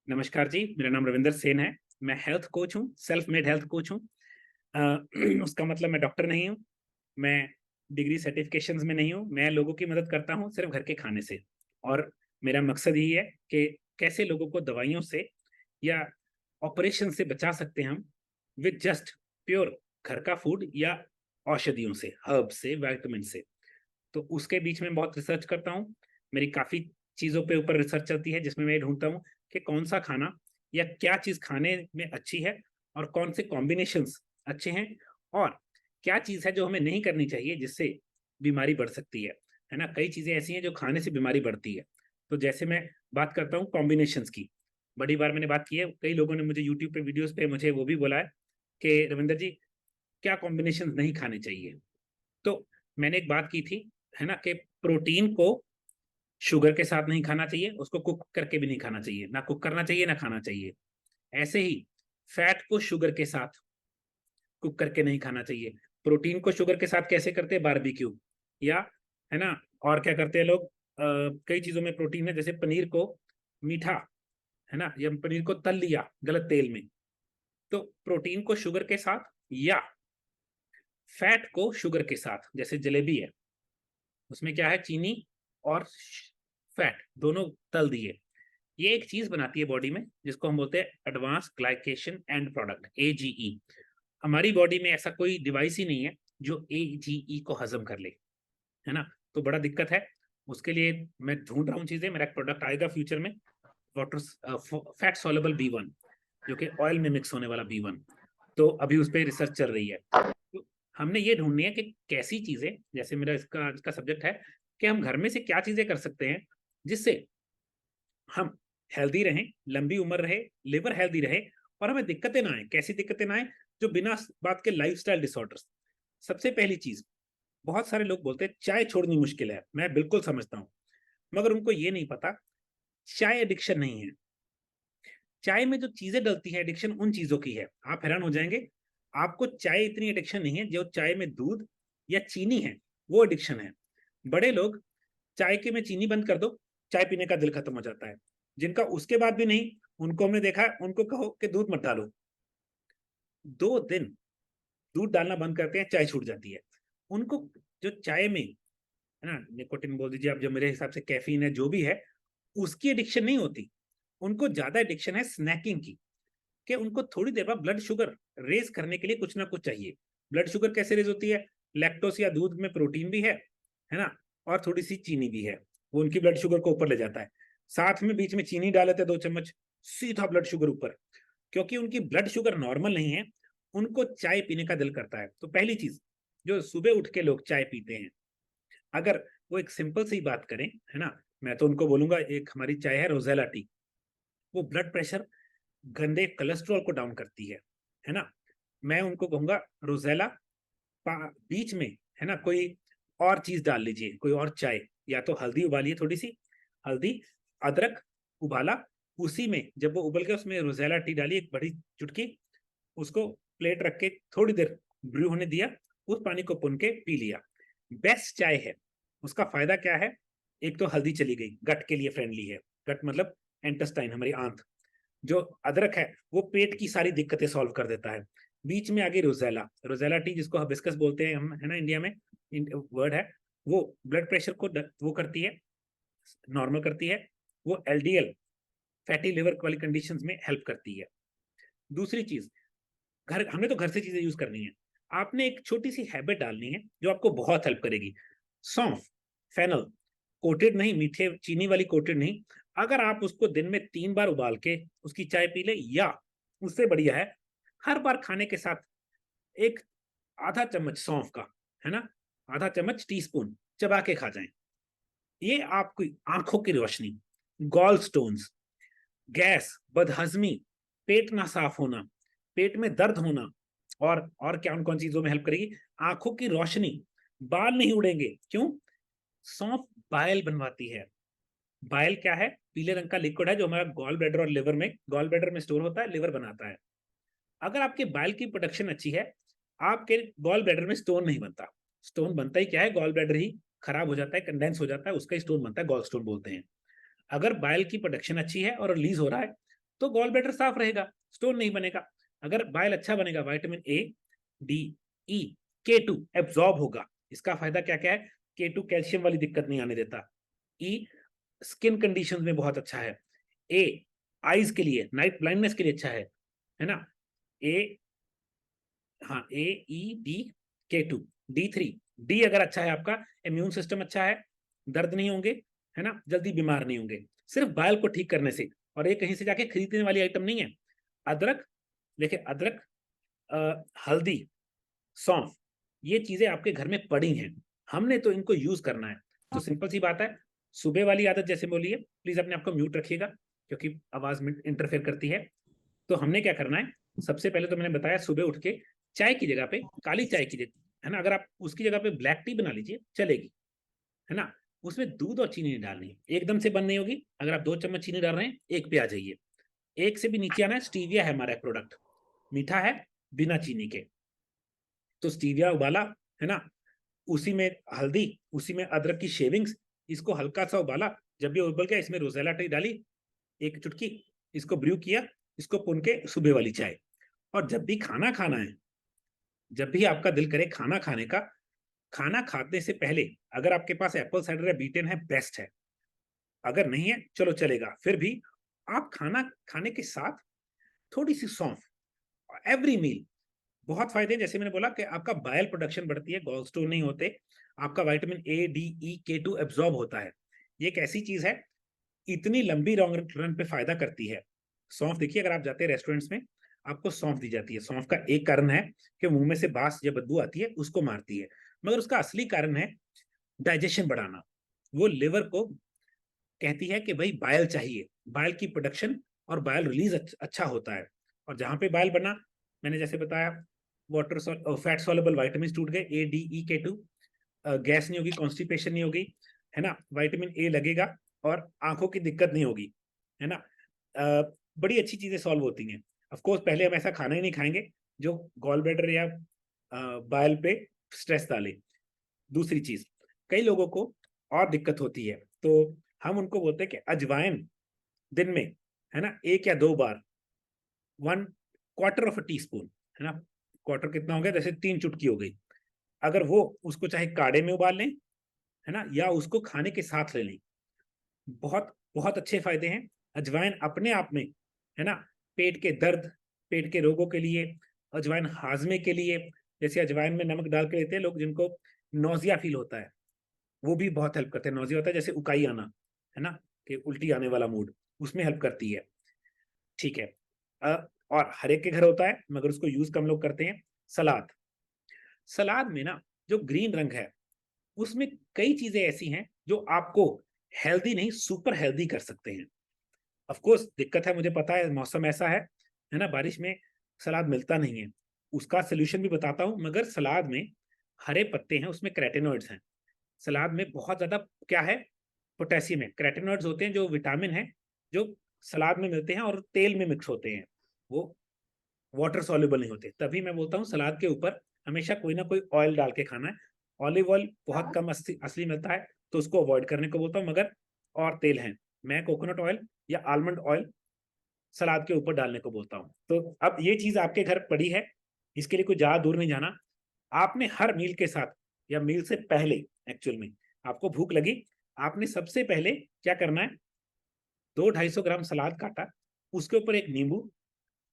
नमस्कार जी, मेरा नाम रविंदर सेन है। मैं हेल्थ कोच हूँ, सेल्फ मेड हेल्थ कोच हूँ। अ, उसका मतलब मैं डॉक्टर नहीं हूँ, मैं डिग्री सर्टिफिकेशंस में नहीं हूँ, मैं लोगों की मदद करता हूँ सिर्फ घर के खाने से। और मेरा मकसद यही है कि कैसे लोगों को दवाइयों से या ऑपरेशन से बचा सकते हैं हम विद जस्ट प्योर घर का फूड या औषधियों से, हर्ब से, विटामिन से। तो उसके बीच में बहुत रिसर्च करता हूँ। मेरी काफ़ी चीज़ों पे ऊपर रिसर्च चलती है जिसमें मैं ये ढूँढता हूँ कि कौन सा खाना या क्या चीज़ खाने में अच्छी है और कौन से कॉम्बिनेशंस अच्छे हैं और क्या चीज़ है जो हमें नहीं करनी चाहिए जिससे बीमारी बढ़ सकती है ना? कई चीज़ें ऐसी हैं जो खाने से बीमारी बढ़ती है। तो जैसे मैं बात करता हूँ कॉम्बिनेशंस की, बड़ी बार मैंने बात की है, कई लोगों ने मुझे यूट्यूब पे वीडियोज़ पे मुझे वो भी बोला है कि रविंदर जी, क्या कॉम्बिनेशंस नहीं खाने चाहिए? तो मैंने एक बात की थी, है ना? कि प्रोटीन को शुगर के साथ नहीं खाना चाहिए, उसको कुक करके भी नहीं खाना चाहिए, ना कुक करना चाहिए ना खाना चाहिए। ऐसे ही फैट को शुगर के साथ कुक करके नहीं खाना चाहिए। प्रोटीन को शुगर के साथ कैसे करते हैं? बारबेक्यू, या है ना? और क्या करते हैं लोग, कई चीजों में प्रोटीन है, जैसे पनीर को मीठा, है ना, या पनीर को तल लिया गलत तेल में। तो प्रोटीन को शुगर के साथ या फैट को शुगर के साथ, जैसे जलेबी है, उसमें क्या है, चीनी और फैट दोनों तल दिए, ये एक चीज बनाती है बॉडी में जिसको हम बोलते हैं advance glycation end product, AGE. हमारी बॉडी में ऐसा कोई डिवाइस ही नहीं है जो एजीई को हजम कर ले, है ना? तो बड़ा दिक्कत है। उसके लिए मैं ढूंढ रहा हूँ चीजें, मेरा एक प्रोडक्ट आएगा फ्यूचर में, water fat soluble B one, जो कि ऑयल में मिक्स होने वाला बी वन। तो अभी उस पर रिसर्च चल रही है। तो हमने ये ढूंढनी है कि कैसी चीजें, जैसे मेरा इसका इसका सब्जेक्ट है कि हम घर में से क्या चीजें कर सकते हैं जिससे हम हेल्दी रहें, लंबी उम्र रहे, लिवर हेल्दी रहे और हमें दिक्कतें ना आए। कैसी दिक्कतें ना आए? जो बिना बात के लाइफस्टाइल डिसऑर्डर्स। सबसे पहली चीज, बहुत सारे लोग बोलते हैं चाय छोड़नी मुश्किल है, मैं बिल्कुल समझता हूं, मगर उनको ये नहीं पता चाय एडिक्शन नहीं है। चाय में जो चीजें डलती हैं, एडिक्शन उन चीजों की है। आप हैरान हो जाएंगे, आपको चाय इतनी एडिक्शन नहीं है, जो चाय में दूध या चीनी है वो एडिक्शन है। बड़े लोग चाय के में चीनी बंद कर दो, चाय पीने का दिल खत्म हो जाता है। जिनका उसके बाद भी नहीं, उनको हमने देखा है, उनको कहो कि दूध मत डालो, 2 दिन दूध डालना बंद करते हैं, चाय छूट जाती है उनको। जो चाय में, है ना, निकोटिन बोल दीजिए आप, जो मेरे हिसाब से कैफीन है, जो भी है, उसकी एडिक्शन नहीं होती। उनको ज्यादा एडिक्शन है स्नैकिंग की, कि उनको थोड़ी देर बाद ब्लड शुगर रेज करने के लिए कुछ ना कुछ चाहिए। ब्लड शुगर कैसे रेज होती है? लैक्टोस या दूध में प्रोटीन भी है ना, और थोड़ी सी चीनी भी है, वो उनकी ब्लड शुगर को ऊपर ले जाता है। साथ में बीच में चीनी डाल लेते 2 चम्मच, सीधा ब्लड शुगर ऊपर। क्योंकि उनकी ब्लड शुगर नॉर्मल नहीं है, उनको चाय पीने का दिल करता है। तो पहली चीज, जो सुबह उठ के लोग चाय पीते हैं, अगर वो एक सिंपल सी बात करें, है ना, मैं तो उनको बोलूंगा, एक हमारी चाय है रोजेला टी, वो ब्लड प्रेशर, गंदे कोलेस्ट्रॉल को डाउन करती है ना। मैं उनको कहूंगा रोजेला, बीच में, है ना, कोई और चीज डाल लीजिए, कोई और चाय, या तो हल्दी उबालिए, थोड़ी सी हल्दी, अदरक उबाला, उसी में जब वो उबल गया उसमें रोजेला टी डालिए, एक बड़ी चुटकी, उसको प्लेट रख के थोड़ी देर ब्रू होने दिया, उस पानी को पुन के पी लिया। बेस्ट चाय है। उसका फायदा क्या है? एक तो हल्दी चली गई, गट के लिए फ्रेंडली है। गट मतलब एंटेस्टाइन, हमारी आंत। जो अदरक है वो पेट की सारी दिक्कतें सॉल्व कर देता है। बीच में आ गई रोजेला, रोजेला टी जिसको हिबिस्कस बोलते हैं हम, है ना, इंडिया में वर्ड है। वो ब्लड प्रेशर को वो करती है, नॉर्मल करती है। वो एलडीएल, फैटी लिवर वाली कंडीशंस में हेल्प करती है। दूसरी चीज, घर, हमने तो घर से चीजें यूज करनी है, आपने एक छोटी सी हैबिट डालनी है जो आपको बहुत हेल्प करेगी। सौंफ, फेनल, कोटेड नहीं, मीठे चीनी वाली कोटेड नहीं। अगर आप उसको दिन में 3 बार उबाल के उसकी चाय पी ले, या उससे बढ़िया है हर बार खाने के साथ एक आधा चम्मच सौंफ का, है ना, आधा चम्मच टीस्पून चबा के खा जाएं, ये आपकी आंखों की रोशनी, गॉल स्टोन्स, गैस, बदहजमी, पेट ना साफ होना, पेट में दर्द होना, और क्या, उन कौन चीजों में हेल्प करेगी? आंखों की रोशनी, बाल नहीं उड़ेंगे। क्यों? सौंफ बाइल बनवाती है। बाइल क्या है? पीले रंग का लिक्विड है जो हमारा गॉल ब्लैडर और लिवर में, गॉल ब्लैडर में स्टोर होता है, लिवर बनाता है। अगर आपके बाइल की प्रोडक्शन अच्छी है, आपके गॉल ब्लैडर में स्टोन नहीं बनता। स्टोन बनता ही क्या है? गॉल ब्लैडर ही खराब हो जाता है, कंडेंस हो जाता है, उसका स्टोन बनता है, गॉल स्टोन बोलते हैं। अगर बाइल की प्रोडक्शन अच्छी है और रिलीज हो रहा है, तो गॉल ब्लैडर साफ रहेगा, स्टोन नहीं बनेगा। अगर बाइल अच्छा बनेगा, vitamin A, D, E, K2 absorb होगा। इसका फायदा क्या क्या है? K2 कैल्शियम वाली दिक्कत नहीं आने देता। ई स्किन कंडीशन में बहुत अच्छा है। ए आईज के लिए, नाइट ब्लाइंडनेस के लिए अच्छा है ना। ए, हाँ, AED, K2, D3, डी अगर अच्छा है, आपका इम्यून सिस्टम अच्छा है, दर्द नहीं होंगे, है ना, जल्दी बीमार नहीं होंगे सिर्फ बाल को ठीक करने से। और ये कहीं से जाके खरीदने वाली आइटम नहीं है। अदरक, देखिए अदरक, हल्दी, सौंफ, ये चीजें आपके घर में पड़ी हैं, हमने तो इनको यूज करना है। तो सिंपल सी बात है, सुबह वाली आदत जैसे बोलिए, प्लीज अपने आपको म्यूट रखिएगा क्योंकि आवाज में इंटरफेयर करती है। तो हमने क्या करना है, सबसे पहले तो मैंने बताया सुबह उठ के चाय की जगह पे, काली चाय की जगह, है ना, अगर आप उसकी जगह पे ब्लैक टी बना लीजिए चलेगी, है ना। उसमें दूध और चीनी नहीं डालनी है, एकदम से बंद नहीं होगी। अगर आप 2 चम्मच चीनी डाल रहे हैं, 1 पे आ जाइए, 1 से भी नीचे आना है। स्टीविया है हमारा प्रोडक्ट, मीठा है बिना चीनी के। तो स्टीविया उबाला, है ना, उसी में हल्दी, उसी में अदरक की शेविंग्स, इसको हल्का सा उबाला। जब भी उबल गया, इसमें रोजेला टी डाली 1 चुटकी, इसको ब्रू किया, इसको पुन के सुबह वाली चाय। और जब भी खाना खाना है, जब भी आपका दिल करे खाना खाने का, खाना खाने से पहले अगर आपके पास एप्पल साइडर या बीटेन है, बेस्ट है। अगर नहीं है चलो चलेगा, फिर भी आप खाना खाने के साथ थोड़ी सी सौंफ, एवरी मील, बहुत फायदे। जैसे मैंने बोला कि आपका बायल प्रोडक्शन बढ़ती है, गॉल स्टोन नहीं होते, आपका vitamin A, D, E, K2 absorb होता है। ये एक ऐसी चीज है, इतनी लंबी लॉन्ग रन पे फायदा करती है। सौंफ देखिए, अगर आप जाते हैं रेस्टोरेंट्स में, आपको सौंफ दी जाती है। सौंफ का एक कारण है कि मुंह में से बास या बदबू आती है, उसको मारती है, मगर उसका असली कारण है डाइजेशन बढ़ाना। वो लिवर को कहती है कि भाई बायल चाहिए, बायल की प्रोडक्शन और बायल रिलीज अच्छा होता है। और जहां पे बायल बना, मैंने जैसे बताया, वाटर फैट सॉल्युबल विटामिन टूट गए, A, D, E, K2, gas नहीं होगी, कॉन्स्टिपेशन नहीं होगी, है ना, विटामिन ए लगेगा और आंखों की दिक्कत नहीं होगी, है ना। बड़ी अच्छी चीजें सॉल्व होती हैं। ऑफ कोर्स पहले हम ऐसा खाना ही नहीं खाएंगे जो गॉल ब्लैडर या बायल पे स्ट्रेस डाले। दूसरी चीज, कई लोगों को और दिक्कत होती है, तो हम उनको बोलते हैं कि अजवाइन दिन में, है ना, 1 या 2 बार, 1/4 टीस्पून, है ना, क्वार्टर कितना हो गया, जैसे 3 चुटकी हो गई। अगर वो उसको चाहे काढ़े में उबाल लें, है ना, या उसको खाने के साथ ले लें, बहुत बहुत अच्छे फायदे हैं। अजवाइन अपने आप में, है ना, पेट के दर्द, पेट के रोगों के लिए, अजवाइन हाजमे के लिए, जैसे अजवाइन में नमक डाल के लेते हैं लोग जिनको नोजिया फील होता है, वो भी बहुत हेल्प करते हैं। नोजिया होता है जैसे उकाई आना, है ना, कि उल्टी आने वाला मूड, उसमें हेल्प करती है। ठीक है। और हर एक के घर होता है, मगर उसको यूज कम लोग करते हैं। सलाद, सलाद में ना जो ग्रीन रंग है, उसमें कई चीजें ऐसी हैं जो आपको हेल्दी नहीं, सुपर हेल्दी कर सकते हैं। ऑफ कोर्स दिक्कत है, मुझे पता है, मौसम ऐसा है ना, बारिश में सलाद मिलता नहीं है। उसका सोल्यूशन भी बताता हूं, मगर सलाद में हरे पत्ते हैं, उसमें कैरोटीनॉइड्स हैं। सलाद में बहुत ज्यादा क्या है, पोटेशियम है। कैरोटीनॉइड्स होते हैं जो विटामिन है, जो सलाद में मिलते हैं और तेल में मिक्स होते हैं, वो वाटर सॉल्युबल नहीं होते। तभी मैं बोलता हूँ सलाद के ऊपर हमेशा कोई ना कोई ऑयल डाल के खाना है। ऑलिव ऑयल बहुत कम असली मिलता है, तो उसको अवॉइड करने को बोलता हूँ, मगर और तेल हैं, मैं कोकोनट ऑयल या आलमंड ऑयल सलाद के ऊपर डालने को बोलता हूँ। तो अब ये चीज आपके घर पड़ी है, इसके लिए कोई ज्यादा दूर नहीं जाना। आपने हर मील के साथ या मील से पहले, एक्चुअल में आपको भूख लगी, आपने सबसे पहले क्या करना है, 200-250 ग्राम सलाद काटा, उसके ऊपर एक नींबू,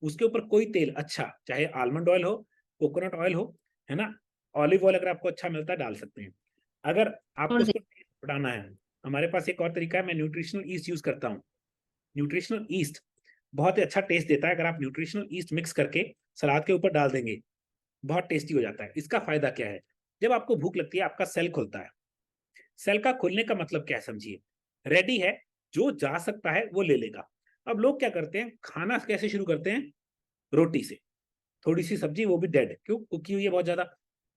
उसके ऊपर कोई तेल अच्छा, चाहे आलमंड ऑयल हो, कोकोनट ऑयल हो, है ना, ऑलिव ऑयल अगर आपको अच्छा मिलता है डाल सकते हैं। अगर आपको और उसको टेस्ट बढ़ाना है, हमारे पास एक और तरीका है, मैं न्यूट्रिशनल ईस्ट यूज करता हूँ। न्यूट्रिशनल ईस्ट बहुत ही अच्छा टेस्ट देता है। अगर आप न्यूट्रिशनल ईस्ट मिक्स करके सलाद के ऊपर डाल देंगे, बहुत टेस्टी हो जाता है। इसका फायदा क्या है, जब आपको भूख लगती है, आपका सेल खुलता है। सेल का खुलने का मतलब क्या है समझिए, रेडी है, जो जा सकता है वो ले लेगा। अब लोग क्या करते हैं, खाना कैसे शुरू करते हैं, रोटी से, थोड़ी सी सब्जी, वो भी डेड, क्यों, कुकी हुई है बहुत ज्यादा।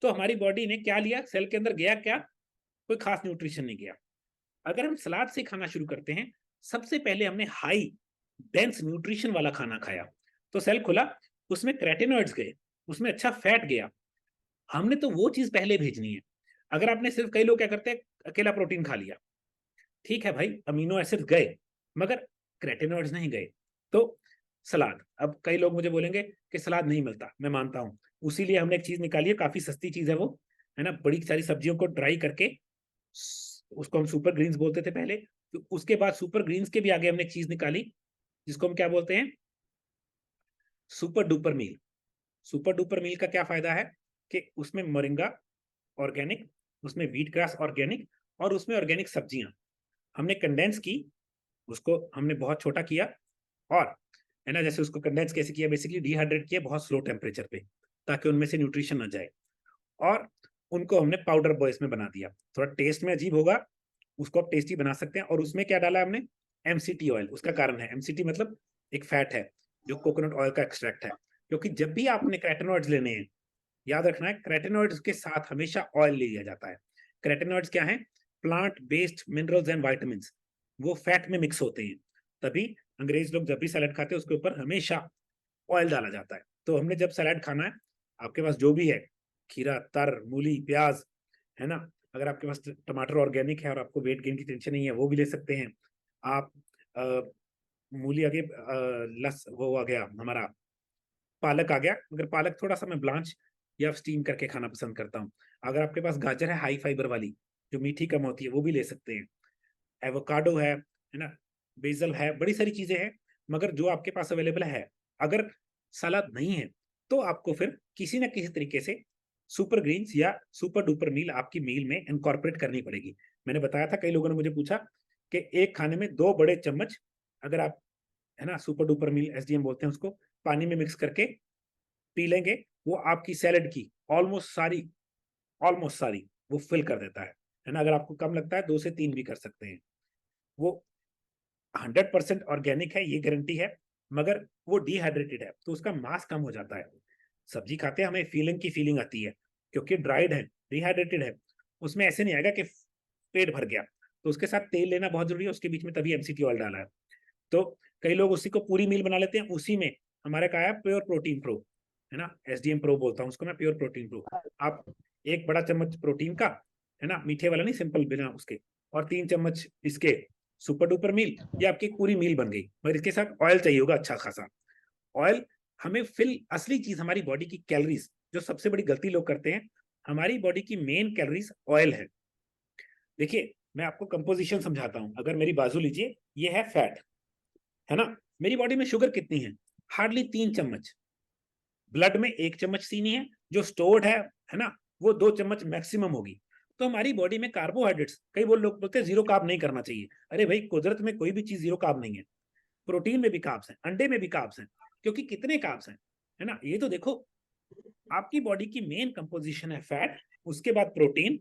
तो हमारी बॉडी ने क्या लिया, सेल के अंदर गया क्या, कोई खास न्यूट्रिशन नहीं गया। अगर हम सलाद से खाना शुरू करते हैं, सबसे पहले हमने हाई डेंस न्यूट्रिशन वाला खाना खाया, तो सेल खुला, उसमें क्रेटिनॉइड्स गए, उसमें अच्छा फैट गया, हमने तो वो चीज पहले भेजनी है। अगर आपने सिर्फ, कई लोग क्या करते हैं, अकेला प्रोटीन खा लिया, ठीक है भाई, अमीनो एसिड गए, मगर क्रेटिनॉइड्स नहीं गए। तो सलाद। अब कई लोग मुझे बोलेंगे कि सलाद नहीं मिलता, मैं मानता हूँ, उसीलिए हमने एक चीज निकाली है, काफी सस्ती चीज है वो, है ना, बड़ी सारी सब्जियों को ड्राई करके, उसको हम सुपर ग्रीन्स बोलते थे पहले, तो उसके बाद सुपर ग्रीन्स के भी आगे हमने एक चीज निकाली जिसको हम क्या बोलते हैं, सुपर डुपर मील। सुपर डुपर मील का क्या फायदा है कि उसमें मोरिंगा ऑर्गेनिक, उसमें व्हीट ग्रास ऑर्गेनिक, और उसमें ऑर्गेनिक सब्जियां हमने कंडेंस की, उसको हमने बहुत छोटा किया, और है ना, जैसे उसको कंडेंस कैसे किया, बेसिकली डिहाइड्रेट किया बहुत स्लो टेम्परेचर पे, ताकि उनमें से न्यूट्रिशन ना जाए, और उनको हमने पाउडर बॉयस में बना दिया। थोड़ा टेस्ट में अजीब होगा, उसको आप टेस्टी बना सकते हैं। और उसमें क्या डाला हमने, एमसीटी ऑयल। उसका कारण है, एमसीटी मतलब एक फैट है जो कोकोनट ऑयल का एक्सट्रैक्ट है, क्योंकि जब भी आपने कैटेनॉइड्स लेने हैं, याद रखना है कैटेनॉइड्स के साथ हमेशा ऑयल लिया जाता है। कैटेनॉइड्स क्या है, plant based minerals and vitamin, वो फैट में मिक्स होते हैं, तभी अंग्रेज लोग जब भी सैलड खाते हैं उसके ऊपर हमेशा ऑयल डाला जाता है। तो हमने जब सैलड खाना है, आपके पास जो भी है, खीरा, तर, मूली, प्याज, है ना, अगर आपके पास टमाटर ऑर्गेनिक है और आपको वेट गेन की टेंशन नहीं है, वो भी ले सकते हैं आप। मूली आ गई, लस वो आ गया हमारा, पालक आ गया, मगर पालक थोड़ा सा मैं ब्लांच या स्टीम करके खाना पसंद करता हूँ। अगर आपके पास गाजर है हाई फाइबर वाली, जो मीठी कम होती है, वो भी ले सकते हैं। एवोकाडो है ना, बेसल है, बड़ी सारी चीजें हैं, मगर जो आपके पास अवेलेबल है। अगर सलाद नहीं है तो आपको फिर किसी ना किसी तरीके से सुपर ग्रीन्स या सुपर डुपर मील आपकी मील में इनकॉर्पोरेट करनी पड़ेगी। मैंने बताया था, कई लोगों ने मुझे पूछा कि एक खाने में 2 बड़े चम्मच अगर आप, है ना, सुपर डुपर मील एसडीएम बोलते हैं उसको, पानी में मिक्स करके पी लेंगे, वो आपकी सैलड की ऑलमोस्ट सारी वो फिल कर देता है ना। अगर आपको कम लगता है 2 से 3 भी कर सकते हैं। वो 100% ऑर्गेनिक है, ये गारंटी है, मगर वो डिहाइड्रेटेड है तो उसका मास कम हो जाता है। सब्जी खाते हैं हमें फीलिंग की फीलिंग आती है, क्योंकि ड्राइड है, डिहाइड्रेटेड है, उसमें ऐसे नहीं आएगा कि पेट भर गया। तो उसके साथ तेल लेना बहुत जरूरी है, उसके बीच में तभी एमसीटी ऑयल डाला है। तो कई लोग उसी को पूरी मील बना लेते हैं, उसी में हमारे कहा है प्योर प्रोटीन प्रो, है ना, एसडीएम प्रो बोलता हूँ उसको मैं, प्योर प्रोटीन प्रो। आप 1 बड़ा चम्मच प्रोटीन का, है ना, मीठे वाला नहीं, सिंपल बिना उसके, और 3 चम्मच इसके सुपर डुपर मील, ये आपकी पूरी मील बन गई। मगर इसके साथ ऑयल चाहिए होगा अच्छा खासा ऑयल। हमें फिल असली चीज हमारी बॉडी की कैलोरीज, जो सबसे बड़ी गलती लोग करते हैं, हमारी बॉडी की मेन कैलोरीज ऑयल है। देखिए मैं आपको कंपोजिशन समझाता हूं, अगर मेरी बाजू लीजिए, ये है फैट, है ना, मेरी बॉडी में शुगर कितनी है, हार्डली 3 चम्मच। ब्लड में 1 चम्मच चीनी है, जो स्टोर्ड है ना, वो 2 चम्मच मैक्सिमम होगी। तो हमारी बॉडी में कार्बोहाइड्रेट्स, कई लोग बोलते हैं जीरो कार्ब नहीं करना चाहिए, अरे भाई कुदरत में कोई भी चीज जीरो कार्ब नहीं है। प्रोटीन में भी कार्ब्स हैं, अंडे में भी कार्ब्स हैं, क्योंकि कितने कार्ब्स हैं, है ना, ये तो देखो। आपकी बॉडी की मेन कंपोजिशन है फैट, उसके बाद प्रोटीन,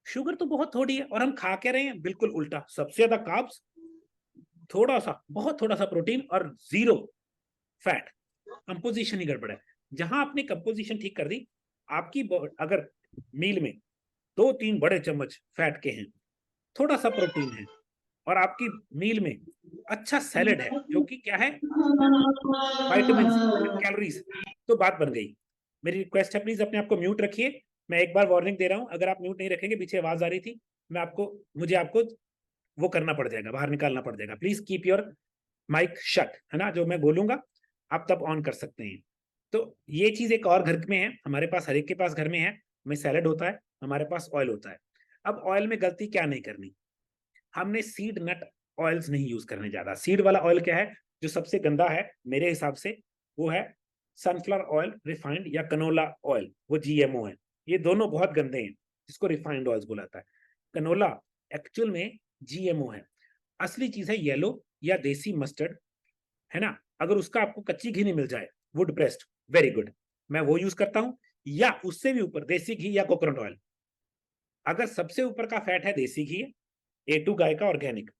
शुगर तो बहुत थोड़ी है, और हम खा क्या रहे हैं, बिल्कुल उल्टा, सबसे ज्यादा कार्ब्स, थोड़ा सा, बहुत थोड़ा सा प्रोटीन, और जीरो फैट। कंपोजिशन ही गड़बड़ है। जहां आपने कंपोजिशन ठीक कर दी, आपकी अगर मील में 2-3 बड़े चम्मच फैट के हैं, थोड़ा सा प्रोटीन है, और आपकी मील में अच्छा सैलेड है जो कि क्या है, वाइटामिन एंड कैलोरीज, तो बात बन गई। मेरी रिक्वेस्ट है, प्लीज अपने आप को म्यूट रखिए। मैं एक बार वार्निंग दे रहा हूं, अगर आप म्यूट नहीं रखेंगे, पीछे आवाज आ रही थी, मुझे आपको वो करना पड़ जाएगा, बाहर निकालना पड़ जाएगा। Please keep your mic shut, है ना, जो मैं बोलूंगा आप तब ऑन कर सकते हैं। तो ये चीज एक और घर में है, हमारे पास हर एक के पास घर में है, हमें सैलेड होता है, हमारे पास ऑयल होता है। अब ऑयल में गलती क्या नहीं करनी, हमने सीड नट ऑयल्स नहीं यूज करने ज्यादा। सीड वाला ऑयल क्या है, जो सबसे गंदा है मेरे हिसाब से, वो है सनफ्लावर ऑयल रिफाइंड या कनोला ऑयल, वो जीएमओ है। ये दोनों बहुत गंदे हैं, जिसको रिफाइंड ऑयल बोला जाता है। कनोला एक्चुअल में जीएमओ है। असली चीज है येलो या देसी मस्टर्ड, है ना, अगर उसका आपको कच्ची घी नहीं मिल जाए, वुड प्रेस्ड, वेरी गुड, मैं वो यूज करता हूं। या उससे भी ऊपर देसी घी या कोकोनट ऑयल। अगर सबसे ऊपर का फैट है देसी घी, A2 गाय का ऑर्गेनिक,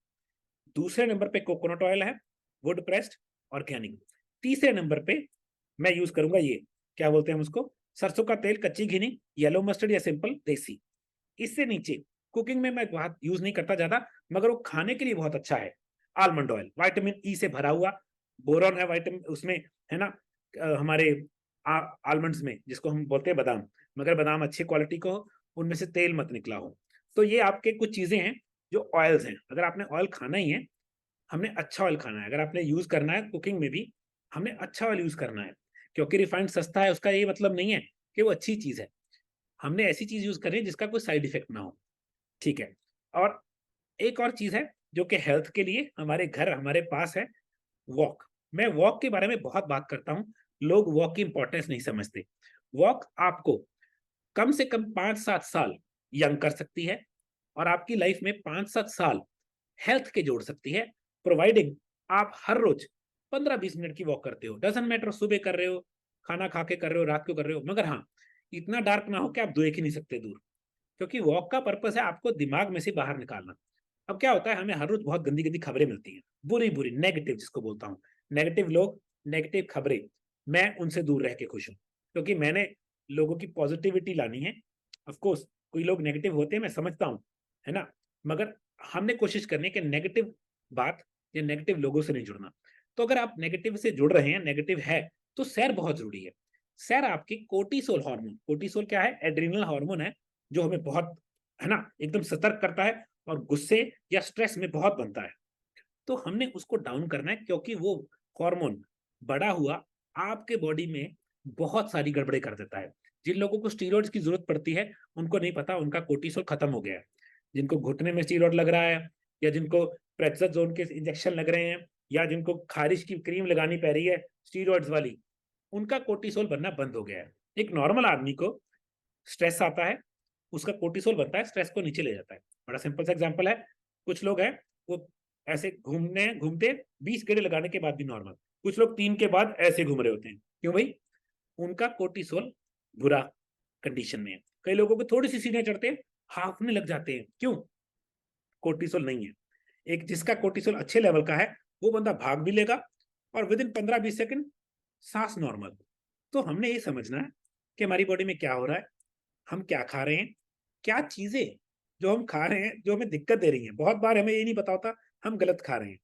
दूसरे नंबर पे कोकोनट ऑयल है, वुड प्रेस्ड, ऑर्गेनिक, तीसरे नंबर पे मैं यूज करूंगा ये, क्या बोलते हैं उसको, सरसों का तेल, कच्ची घी नहीं, येलो मस्टर्ड या सिंपल देसी। इससे नीचे कुकिंग में मैं बहुत यूज नहीं करता ज्यादा, मगर वो खाने के लिए बहुत अच्छा है, आलमंड ऑयल, विटामिन ई से भरा हुआ, बोरॉन है विटामिन उसमें, है ना, हमारे आलमंड्स में, जिसको हम बोलते हैं बादाम, मगर बादाम अच्छी क्वालिटी को हो, उनमें से तेल मत निकला हो। तो ये आपके कुछ चीजें हैं जो ऑयल्स हैं। अगर आपने ऑयल खाना ही है, हमने अच्छा ऑयल खाना है, अगर आपने यूज करना है कुकिंग में भी, हमने अच्छा ऑयल यूज करना है, क्योंकि रिफाइंड सस्ता है उसका ये मतलब नहीं है कि वो अच्छी चीज है। हमने ऐसी चीज यूज करनी है जिसका कोई साइड इफेक्ट ना हो, ठीक है। और एक और चीज है जो कि हेल्थ के लिए हमारे घर हमारे पास है, वॉक। मैं वॉक के बारे में बहुत बात करता हूँ, लोग वॉक की इंपॉर्टेंस नहीं समझते। वॉक आपको कम से कम 5-7 साल यंग कर सकती है, और आपकी लाइफ में 5-7 साल हेल्थ के जोड़ सकती है, प्रोवाइडिंग आप हर रोज 15-20 मिनट की वॉक करते हो। डजंट मैटर सुबह कर रहे हो, खाना खा के कर रहे हो, रात को कर रहे हो, मगर हाँ, इतना डार्क ना हो कि आप देख ही नहीं सकते दूर, क्योंकि वॉक का पर्पस है आपको दिमाग में से बाहर निकालना। अब क्या होता है, हमें हर रोज बहुत गंदी गंदी खबरें मिलती हैं, बुरी बुरी, नेगेटिव जिसको बोलता हूँ, नेगेटिव लोग, नेगेटिव खबरें। मैं उनसे दूर रह के खुश हूँ, क्योंकि मैंने लोगों की पॉजिटिविटी लानी है। ऑफकोर्स कोई लोग नेगेटिव होते हैं, मैं समझता हूँ, है ना, मगर हमने कोशिश करनी है कि नेगेटिव बात या नेगेटिव लोगों से नहीं जुड़ना। तो अगर आप नेगेटिव से जुड़ रहे हैं, नेगेटिव है, तो सैर बहुत जरूरी है। सैर आपकी कोर्टिसोल हार्मोन, कोर्टिसोल क्या है, एड्रीनल हार्मोन है, जो हमें बहुत, है ना, एकदम सतर्क करता है और गुस्से या स्ट्रेस में बहुत बनता है। तो हमने उसको डाउन करना है, क्योंकि वो हार्मोन बड़ा हुआ आपके बॉडी में बहुत सारी गड़बड़े कर देता है। जिन लोगों को स्टीरॉइड्स की जरूरत पड़ती है, उनको नहीं पता उनका कोर्टिसोल खत्म हो गया है। जिनको घुटने में स्टीरॉइड लग रहा है, या जिनको प्रेशर जोन के इंजेक्शन लग रहे हैं, या जिनको खारिश की क्रीम लगानी पड़ रही है स्टीरॉइड्स वाली, उनका कोर्टिसोल बनना बंद हो गया है। एक नॉर्मल आदमी को स्ट्रेस आता है, उसका कोर्टिसोल बनता है, स्ट्रेस को नीचे ले जाता है। बड़ा सिंपल सा एग्जांपल है, कुछ लोग हैं वो ऐसे घूमने घूमते 20 गेड़े लगाने के बाद भी नॉर्मल, कुछ लोग 3 के बाद ऐसे घूम रहे होते हैं। क्यों भाई? उनका कोर्टिसोल बुरा कंडीशन में है। कई लोगों को थोड़ी सी सीढ़ियां चढ़ते हैं हाफने लग जाते हैं, क्यों? कोर्टिसोल नहीं है। एक जिसका कोर्टिसोल अच्छे लेवल का है, वो बंदा भाग भी लेगा और विद इन 15-20 सेकंड सांस नॉर्मल। तो हमने ये समझना है कि हमारी बॉडी में क्या हो रहा है, हम क्या खा रहे हैं, क्या चीजें जो हम खा रहे हैं जो हमें दिक्कत दे रही हैं। बहुत बार हमें ये नहीं पता होता हम गलत खा रहे हैं।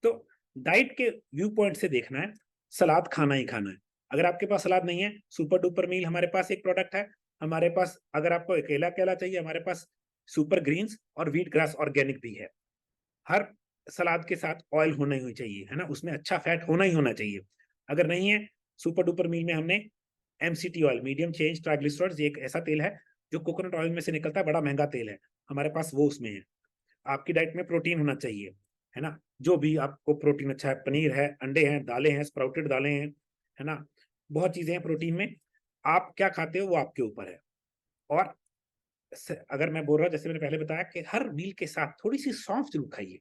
तो डाइट के व्यू पॉइंट से देखना है, सलाद खाना ही खाना है। अगर आपके पास सलाद नहीं है, सुपर डुपर मील हमारे पास एक प्रोडक्ट है। हमारे पास अगर आपको अकेला अकेला चाहिए, हमारे पास सुपर ग्रीन्स और व्हीट ग्रास ऑर्गेनिक भी है। हर सलाद के साथ ऑयल होना ही चाहिए, है ना, उसमें अच्छा फैट होना ही होना चाहिए। अगर नहीं है, सुपर डुपर मील में हमने MCT oil, medium change triglycerides, एक ऐसा तेल है जो कोकोनट ऑयल में से निकलता है, बड़ा महंगा तेल है, हमारे पास वो उसमें है। आपकी डाइट में प्रोटीन होना चाहिए, है ना, जो भी आपको प्रोटीन अच्छा है, पनीर है, अंडे हैं, दालें हैं, स्प्राउटेड दालें हैं, है ना, बहुत चीजें हैं प्रोटीन में। आप क्या खाते हो वो आपके ऊपर है। और अगर मैं बोल रहा हूँ, जैसे मैंने पहले बताया कि हर मील के साथ थोड़ी सी सौंफ जरूर खाइए।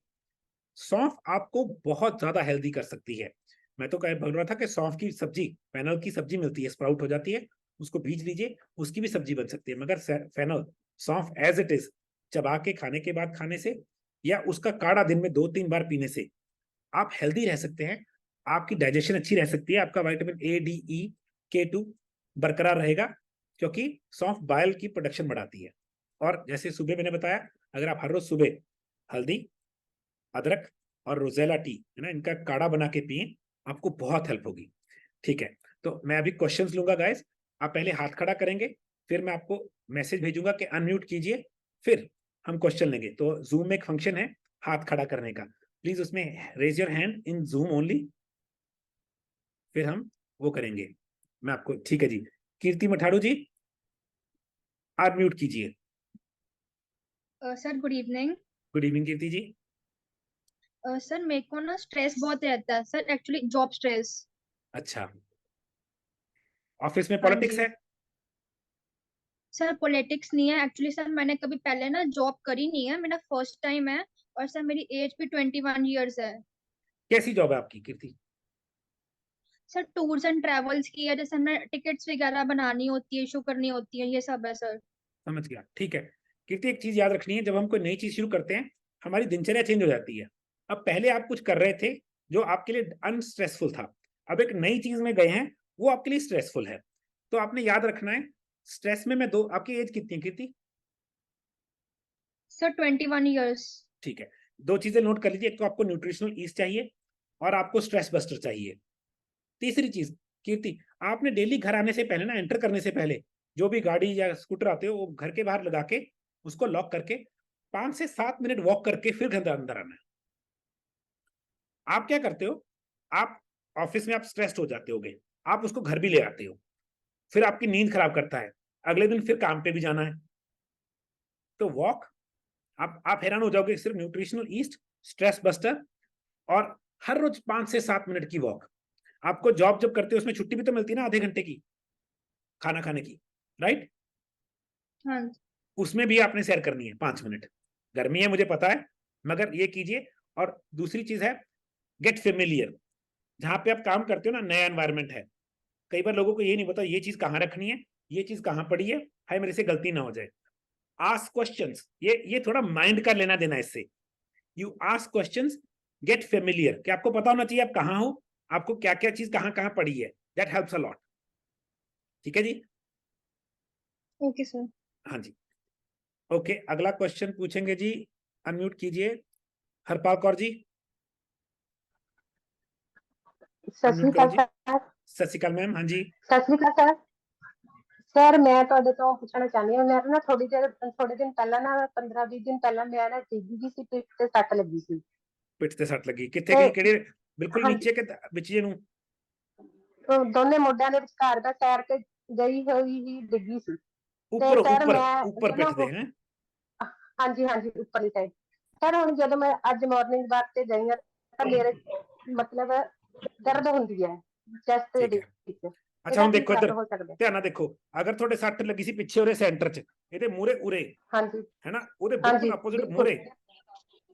सौंफ आपको बहुत ज्यादा हेल्दी कर सकती है। मैं तो कह बोल रहा था कि सौंफ की सब्जी, फेनल की सब्जी मिलती है, स्प्राउट हो जाती है, उसको बीज लीजिए, उसकी भी सब्जी बन सकती है। मगर फेनल, सौंफ एज इट इज चबा के खाने के बाद खाने से, या उसका काढ़ा दिन में 2-3 बार पीने से आप हेल्दी रह सकते हैं। आपकी डाइजेशन अच्छी रह सकती है, आपका vitamin A, D, E, K2 बरकरार रहेगा, क्योंकि सौंफ बाइल की प्रोडक्शन बढ़ाती है। और जैसे सुबह मैंने बताया, अगर आप हर रोज सुबह हल्दी, अदरक और रोजेला टी, है ना, इनका काढ़ा बना के पिए, आपको बहुत हेल्प होगी। ठीक है, तो मैं अभी क्वेश्चंस लूंगा गाइस। आप पहले हाथ खड़ा करेंगे, फिर मैं आपको मैसेज भेजूंगा कि अनम्यूट कीजिए, फिर हम क्वेश्चन लेंगे। तो जूम में एक फंक्शन है हाथ खड़ा करने का, प्लीज उसमें raise your hand in Zoom only, फिर हम वो करेंगे। मैं आपको, ठीक है जी, कीर्ति मठाड़ू जी अनम्यूट कीजिए। Sir good evening. Good evening Kirti ji. Sir मेरे को ना स्ट्रेस बहुत रहता है सर, एक्चुअली जॉब स्ट्रेस। अच्छा, ऑफिस में हाँ जी। पॉलिटिक्स है? सर पॉलिटिक्स नहीं है एक्चुअली सर, मैंने कभी पहले ना जॉब करी नहीं है, मेरा फर्स्ट टाइम है। और सर मेरी एज भी 21 ईयर्स है। कैसी जॉब है आपकी कीर्ति? सर टूर्स एंड ट्रेवल्स की है, जैसे हमें टिकट्स वगैरह बनानी होती है, इशू करनी होती है, ये सब है सर। समझ गया, ठीक है। कीर्ति एक चीज याद रखनी है, जब हम कोई नई चीज शुरू करते हैं, हमारी दिनचर्या चेंज हो जाती है। अब पहले आप कुछ कर रहे थे जो आपके लिए अनस्ट्रेसफुल था, अब एक नई चीज में गए हैं, वो आपके लिए स्ट्रेसफुल है। तो आपने याद रखना है, स्ट्रेस में मैं दो, आपकी एज कितनी है कीर्ति? Sir 21 years. ठीक है, दो चीजें नोट कर लीजिए, एक तो आपको न्यूट्रिशनल ईज चाहिए, और आपको स्ट्रेस बस्टर चाहिए। तीसरी चीज कीर्ति, आपने डेली घर आने से पहले ना, एंटर करने से पहले, जो भी गाड़ी या स्कूटर आते हो वो घर के बाहर लगा के उसको लॉक करके 5 से 7 मिनट वॉक करके फिर घर अंदर आना है। आप क्या करते हो, आप ऑफिस में आप स्ट्रेस्ड हो जाते होगे, आप उसको घर भी ले आते हो, फिर आपकी नींद खराब करता है, अगले दिन फिर काम पे भी जाना है। तो वॉक, आप हैरान हो जाओगे, सिर्फ न्यूट्रिशनल ईस्ट, स्ट्रेस बस्टर, और हर रोज 5 से 7 मिनट की वॉक। आपको जॉब जब करते हो उसमें छुट्टी भी तो मिलती है ना आधे घंटे की खाना खाने की, राइट? हाँ उसमें भी आपने सैर करनी है 5 मिनट। गर्मी है मुझे पता है, मगर ये कीजिए। और दूसरी चीज है, गेट फेमिलियर। जहां पे आप काम करते हो ना, नया एनवायरनमेंट है, कई बार लोगों को ये नहीं पता ये चीज कहाँ रखनी है, ये चीज कहाँ पड़ी है, हाय मेरे से गलती ना हो जाए। आस्क क्वेश्चंस, ये थोड़ा माइंड का लेना देना इससे। You ask questions, get familiar, कि आपको पता होना चाहिए आप कहाँ हो, आपको क्या क्या चीज कहाँ कहाँ पड़ी है। That helps a lot. ठीक है जी? Okay sir. हाँ जी। ओके, अगला क्वेश्चन पूछेंगे जी, अनम्यूट कीजिए हरपाल कौर जी, सत अनम्यूट श्री करो अकाल जी। सर। सत श्री अकाल मैम। हाँ जी, सत श्री अकाल सर। सर मैं ਤੁਹਾਡੇ ਤੋਂ ਪੁੱਛਣਾ ਚਾਹੁੰਦੀ ਹਾਂ, ਮੈਂ ਨਾ ਥੋੜੇ ਦਿਨ ਪਹਿਲਾਂ ਨਾ 15-20 ਦਿਨ ਪਹਿਲਾਂ ਮੈਂ ਨਾ ਟੀਬੀ ਦੀ ਸੀ, ਪਿੱਠ ਤੇ ਸੱਟ ਲੱਗੀ ਸੀ पिट ते सट लगी कितने ਤੇ की केड़े? बिल्कुल ਹਾਂਜੀ नीचे के विच जी नु? ਦੋਨੇ ਮੋਢਿਆਂ ਦੇ ਵਿਚਕਾਰ ਦਾ ਟਾਇਰ ਤੇ ਗਈ ਹੋਈ ਹੀ ਡਿੱਗੀ ਸੀ ਤੇ ऊपर ਸਰ ऊपर ਮੈਂ ऊपर ਨਾ पिट दे हैं? ਹਾਂਜੀ ਹਾਂਜੀ ਉੱਪਰਲੀ ਸਾਈਡ। ਸਰ ਹੁਣ ਜਦੋਂ ਮੈਂ ਅੱਜ ਮਾਰਨਿੰਗ ਵਾਕ ਤੇ ਗਈ ਹਾਂ ਤਾਂ ਮੇਰੇ ਮਤਲਬ ਦਰਦ ਹੁੰਦੀ ਹੈ ਚੈਸਟ ਦੇ ठीक है। ਵਿੱਚ, अच्छा ਇਹਦਾ हम ਕੀ देखो इधर, ਕਾਰਨ ਹੋ ਸਕਦਾ? ध्यान ना देखो, अगर थोड़े सट लगी सी पिछे उरे सेंटर च, ਇਹਦੇ ਮੂਰੇ ਉਰੇ, ਹਾਂਜੀ है ना, ਉਹਦੇ ਹਾਂਜੀ बिल्कुल अपोजिट ਬਿਲकुਲ ਮੂਰੇ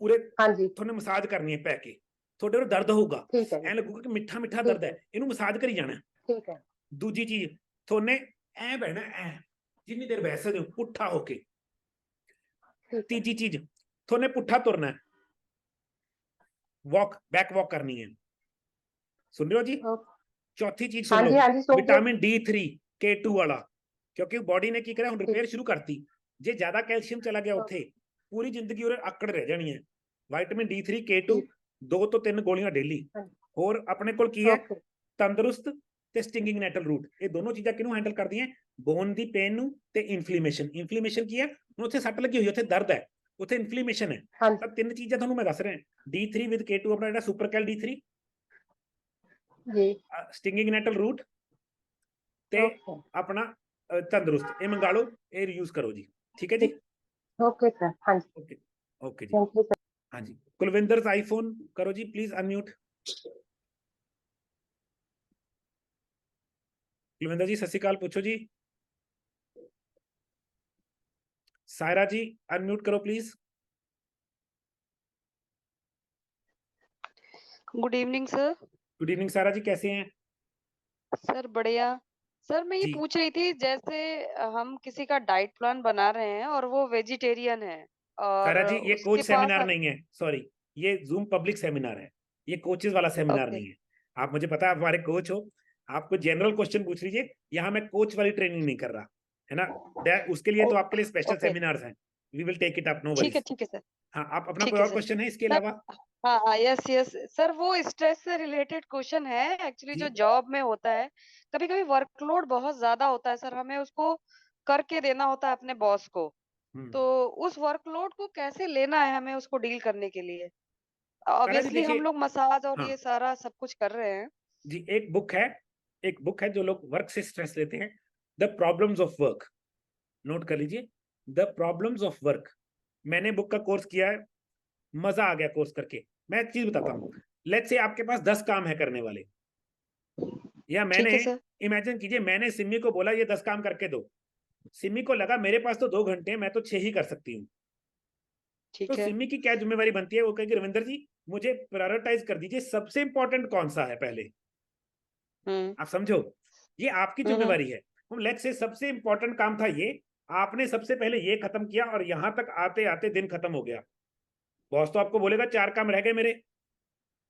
ਉਰੇ, ਹਾਂਜੀ ਤੁਹਾਨੂੰ ਮਸਾਜ ਕਰਨੀ ਹੈ ਪੈ ਕੇ। ਤੁਹਾਡੇ ਉਹ ਦਰਦ ਹੋਊਗਾ, ਠੀਕ ਹੈ ਜੀ ਐ ਲੱਗੂਗਾ ਕਿ ਮਿੱਠਾ ਮਿੱਠਾ ਦਰਦ ਠੀਕ ਹੈ, ਹੈ ਇਹਨੂੰ ਮਸਾਜ ਕਰੀ ਜਾਣਾ। ਠੀਕ ਹੈ ਦੂਜੀ ਚੀਜ਼, ਤੁਹਾਨੇ ਐ ਬਹਿਣਾ, ਐ ਜਿੰਨੀ ਦੇਰ ਬਹਿ ਸਕਦੇ ਹੋ ਪੁੱਠਾ ਹੋ ਕੇ। ठीक है ਤੀਜੀ ਚੀਜ਼, ਤੁਹਾਨੇ ਪੁੱਠਾ ਤੁਰਨਾ ਹੈ, वॉक, बैक वॉक करनी है। सुन रहे हो जी? ओके चौथी चीज हाँ सुन लो, जी हाँ जी सुन के विटामिन D3 K2 वाला, क्योंकि बॉडी ने की करा, ਹੁਣ ठीक ਰਿਪੇਅਰ ਸ਼ੁਰੂ ਕਰਤੀ। ਜੇ ਜ਼ਿਆਦਾ ਕੈਲਸ਼ੀਅਮ ਚਲਾ ਗਿਆ ओके ਉੱਥੇ, ਪੂਰੀ ਜ਼ਿੰਦਗੀ ਉਹਦੇ ਆਕੜ ਰਹਿ ਜਾਣੀ ਹੈ। ਵਿਟਾਮਿਨ D3 K2, ठीक 2 ਤੋਂ 3 ਗੋਲੀਆਂ ਡੇਲੀ। हाँ ਹੋਰ ਆਪਣੇ ਕੋਲ ਕੀ ਹੈ? ओके ਤੰਦਰੁਸਤ ਤੇ ਸਟਿੰਗਿੰਗ ਨੈਟਲ ਰੂਟ। ਇਹ ਦੋਨੋਂ ਚੀਜ਼ਾਂ ਕਿਹਨੂੰ ਹੈਂਡਲ ਕਰਦੀਆਂ? ਬੋਨ ਦੀ ਪੇਨ ਨੂੰ ਤੇ ਇਨਫਲੇਮੇਸ਼ਨ। ਇਨਫਲੇਮੇਸ਼ਨ ਕੀ ਹੈ? ਹੁਣ ਉੱਥੇ ਸੱਟ ਲੱਗੀ ਹੋਈ, ਉੱਥੇ ਦਰਦ ਹੈ, ਉੱਥੇ ਇਨਫਲੇਮੇਸ਼ਨ ਹੈ। हाँ ਤਾਂ ਤਿੰਨ ਚੀਜ਼ਾਂ ਤੁਹਾਨੂੰ ਮੈਂ ਦੱਸ ਰਿਹਾ, D3 ਵਿਦ K2, ਆਪਣਾ ਜਿਹੜਾ ਸੁਪਰਕੈਲ D3, जी ਸਟਿੰਗਿੰਗ ਨੈਟਲ ਰੂਟ ਤੇ ओके ਆਪਣਾ ਤੰਦਰੁਸਤ, ਇਹ ਮੰਗਾ ਲਓ, ਇਹ ਯੂਜ਼ ਕਰੋ ਜੀ। ਠੀਕ ਹੈ ਜੀ? ओके सर हाँ जी ਓਕੇ, ਓਕੇ ਜੀ। Thank you sir. हाँ जी, कुलविंदर आईफोन करो जी प्लीज अनम्यूट। कुलविंदर जी सत श्री अकाल, पूछो जी। सायरा जी अनम्यूट करो please. Good evening sir. Good evening Saira ji, कैसे हैं? सर बढ़िया। सर मैं ये जी पूछ रही थी, जैसे हम किसी का डाइट प्लान बना रहे हैं और वो वेजिटेरियन है और सायरा जी, ये कोच उसके पास सेमिनार नहीं है, सॉरी, ये जूम पब्लिक सेमिनार है, ये कोचेस वाला सेमिनार ओके नहीं है। आप, मुझे पता है आप हमारे कोच हो, आपको जनरल क्वेश्चन पूछ लीजिए, यहाँ मैं कोच वाली ट्रेनिंग नहीं कर रहा, है ना। उसके लिए तो आपके लिए स्पेशल ओके सेमिनार्स हैं, we will take it up, no ठीक है वरीज। ठीक है सर हाँ, आप अपना ठीक कोई है और सर। क्वेश्चन है इसके सर अलावा? हाँ हाँ यस यस सर, वो स्ट्रेस से रिलेटेड क्वेश्चन है एक्चुअली, जी। जो जॉब में होता है कभी कभी वर्कलोड बहुत ज्यादा होता है सर, हमें उसको करके देना होता है अपने बॉस को, तो उस वर्कलोड को कैसे लेना है हमें उसको डील करने के लिए? सायरा जी ऑब्वियसली हम देखिए, लोग मसाज और हाँ ये सारा सब कुछ कर रहे हैं। जी, एक बुक है जो लोग वर्क से स्ट्रेस लेते हैं, the problems of work, note कर लीजिए, द प्रॉब्लम्स ऑफ वर्क। मैंने बुक का कोर्स किया है, मजा आ गया कोर्स करके। मैं एक चीज बताता हूँ, लेट्स से आपके पास 10 काम है करने वाले, या मैंने, ठीक है सर। इमेजिन कीजिए मैंने सिमी को बोला ये 10 काम करके दो, सिमी को लगा मेरे पास तो 2 घंटे हैं, मैं तो 6 ही कर सकती हूँ। तो ठीक है। सिमी की क्या जिम्मेवारी बनती है? वो कहेगी रविंदर जी मुझे प्रायोरिटाइज कर दीजिए, सबसे इंपॉर्टेंट कौन सा है पहले, आप समझो, ये आपकी हम्म जिम्मेवारी है। लेट्स से सबसे इंपॉर्टेंट काम था ये, आपने सबसे पहले ये खत्म किया और यहां तक आते आते दिन खत्म हो गया। बॉस तो आपको बोलेगा 4 काम रह गए मेरे।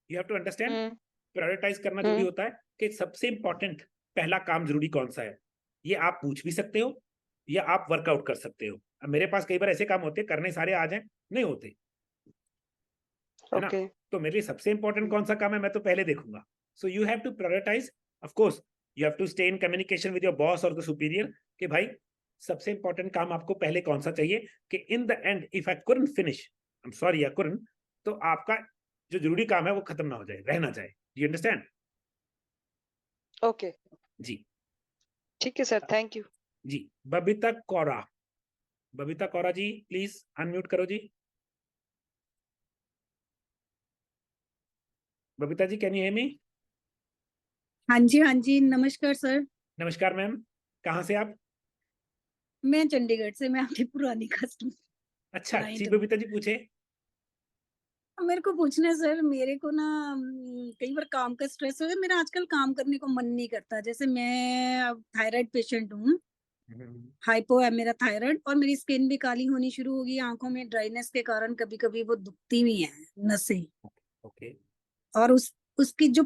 You have to understand, hmm prioritize करना जरूरी हम्म होता है कि सबसे इंपॉर्टेंट पहला काम जरूरी कौन सा है। ये आप पूछ भी सकते हो या आप वर्कआउट कर सकते हो। अब मेरे पास कई बार ऐसे काम होते हैं, करने सारे आ जाए, नहीं होते, है ना। ओके तो मेरे लिए सबसे इंपॉर्टेंट कौन सा काम है, मैं तो पहले देखूंगा। So you have to prioritize, of course you have to stay in communication with your boss और द सुपीरियर, कि भाई सबसे इंपॉर्टेंट काम आपको पहले कौन सा चाहिए, कि in the end if I couldn't finish, I am sorry I couldn't, तो आपका जो जरूरी काम है वो खत्म ना हो जाए, रह ना जाए। You understand? ओके, जी ठीक है सर, थैंक यू। जी। बबीता कौरा जी प्लीज अनम्यूट करो जी। Babita ji, can you hear me? हाँ जी, नमस्कार सर। नमस्कार मैम, कहाँ से आप? मैं चंडीगढ़ से, मैं आपकी पुरानी कस्टमर अच्छा जी, क्लाइंट हूँ। बबीता जी पूछे। मेरे को पूछना है सर, मेरे को ना कई बार काम का स्ट्रेस हो गया, मेरा आजकल काम करने को मन नहीं करता। जैसे मैं थायराइड पेशेंट हूँ, हाइपो है मेरा थायराइड, और मेरी स्किन भी काली होनी शुरू हो गई, आंखों में ड्राइनेस के कारण कभी कभी वो दुखती भी है नसें। ओके। और उसकी जो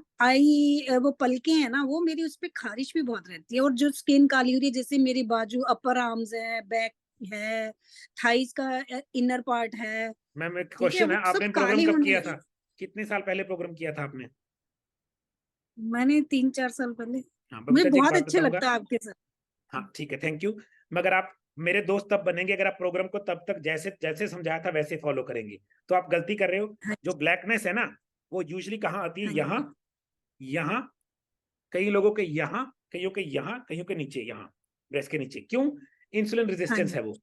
वो पलके हैं ना, वो मेरी उस पे खारिश भी बहुत रहती है। और जो स्किन काली हो रही है, जैसे मेरी बाजू, अपर आर्म्स है, बैक है, थाइस का इनर पार्ट है, मैम एक ठीक है, क्वेश्चन है, वो आपने सब प्रोग्राम काली कब होने किया लगी। था? कितने साल पहले प्रोग्राम किया था आपने? मैंने 3-4 साल पहले। हाँ मुझे बबीता जी, एक बहुत बात अच्छे बताऊंगा। लगता है आपके साथ। हाँ ठीक है, थैंक यू। मगर आप मेरे दोस्त तब बनेंगे अगर आप प्रोग्राम को तब तक जैसे जैसे समझाया था वैसे फॉलो करेंगे। तो आप गलती कर रहे हो। हाँ जो ब्लैकनेस है ना, वो यूजली कहाँ आती है? हाँ यहाँ, यहाँ, कई लोगों के यहाँ, कईयों के यहाँ, कईयों के नीचे, यहाँ ब्रेस्ट के नीचे। क्यों? इंसुलिन हाँ रेजिस्टेंस है वो।